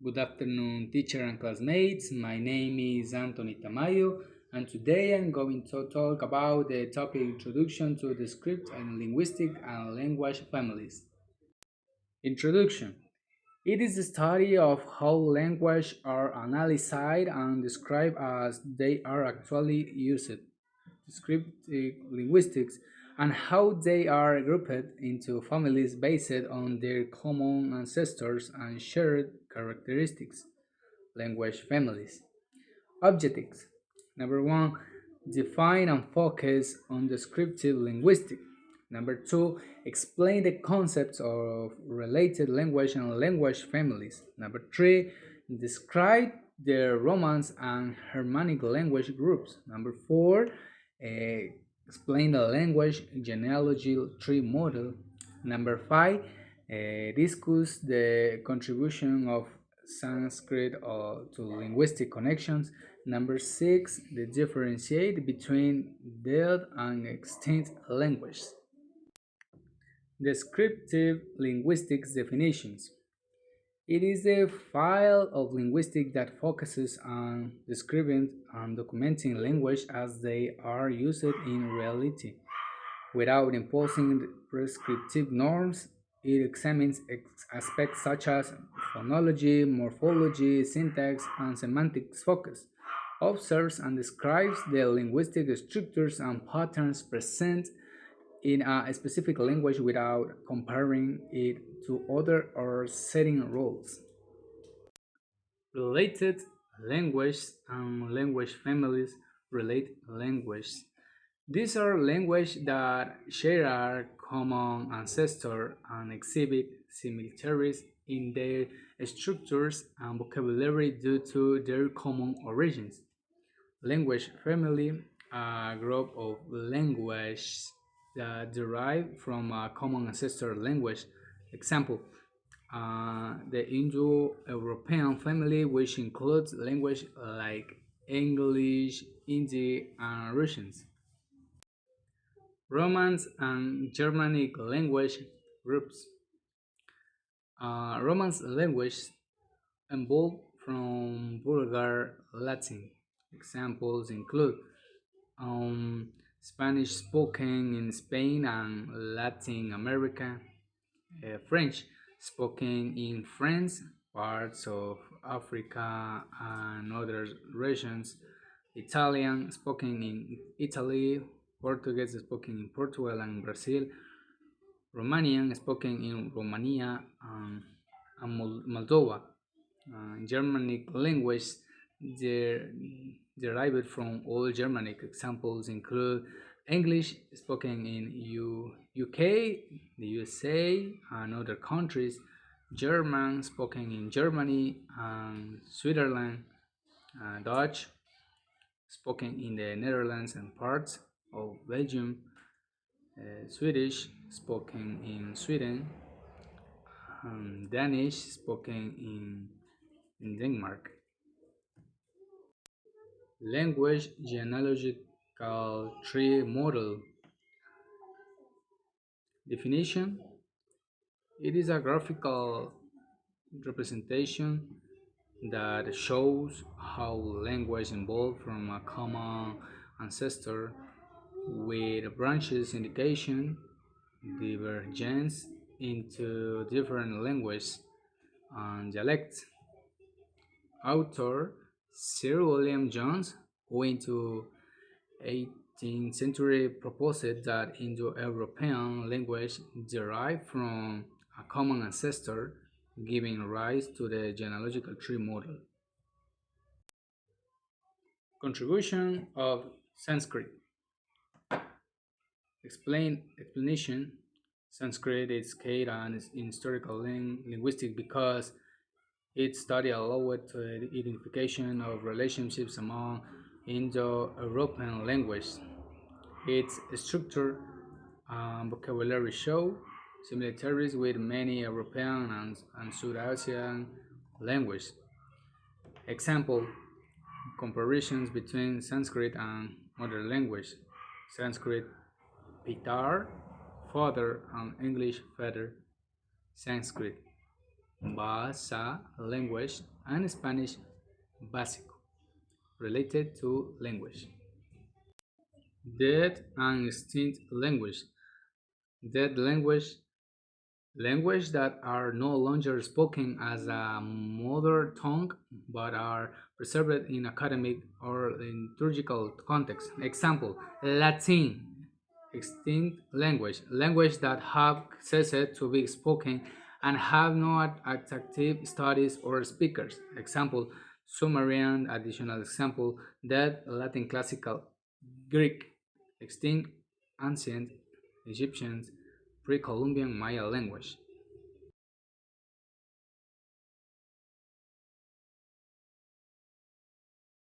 Good afternoon, teacher and classmates. My name is Anthony Tamayo, and today I'm going to talk about the topic Introduction to the Script and Linguistic and Language Families. Introduction. It is the study of how language are analyzed and described as they are actually used, descriptive linguistics, and how they are grouped into families based on their common ancestors and shared characteristics. Language families. Objectives. Number one, define and focus on descriptive linguistics. Number two, explain the concepts of related language and language families. Number three, describe the Romance and Germanic language groups. Number four, explain the language genealogy tree model. Number five, discuss the contribution of Sanskrit to linguistic connections. Number six, the differentiate between dead and extinct languages. Descriptive linguistics definitions. It is a file of linguistics that focuses on describing and documenting language as they are used in reality. Without imposing prescriptive norms, it examines aspects such as phonology, morphology, syntax, and semantics focus, observes and describes the linguistic structures and patterns present in a specific language without comparing it to other or setting rules. Related languages and language families relate languages. These are languages that share a common ancestor and exhibit similarities in their structures and vocabulary due to their common origins. Language family, a group of languages that derive from a common ancestor language. Example, the Indo-European family, which includes languages like English, Hindi, and Russian. Romance and Germanic language groups. Romance languages evolved from Vulgar Latin. Examples include Spanish spoken in Spain and Latin America, French spoken in France, parts of Africa and other regions, Italian spoken in Italy, Portuguese spoken in Portugal and Brazil, Romanian spoken in Romania and Moldova. Germanic language der- derived from Old Germanic. Examples include English spoken in UK, the USA, and other countries, German spoken in Germany and Switzerland, Dutch spoken in the Netherlands and parts of Belgium, Swedish spoken in Sweden, Danish spoken in Denmark. Language genealogical tree model definition. It is a graphical representation that shows how language evolved from a common ancestor with branches indication divergence into different languages and dialects. Author Sir William Jones, who into 18th century proposed that Indo-European language derived from a common ancestor, giving rise to the genealogical tree model. Contribution of Sanskrit. Explanation. Sanskrit is key and is in historical linguistics because its study allowed the identification of relationships among Indo-European languages. Its structure and vocabulary show similarities with many European and South Asian languages. Example, comparisons between Sanskrit and other languages. Sanskrit Pitar, father, and English father. Sanskrit Basa language, and Spanish básico, related to language. Dead and extinct language. Dead language that are no longer spoken as a mother tongue but are preserved in academic or liturgical context. Example: Latin, extinct language that have ceased to be spoken and have no active studies or speakers. Example: Sumerian. Additional example: Dead Latin classical Greek, extinct ancient Egyptian, pre-Columbian Maya language.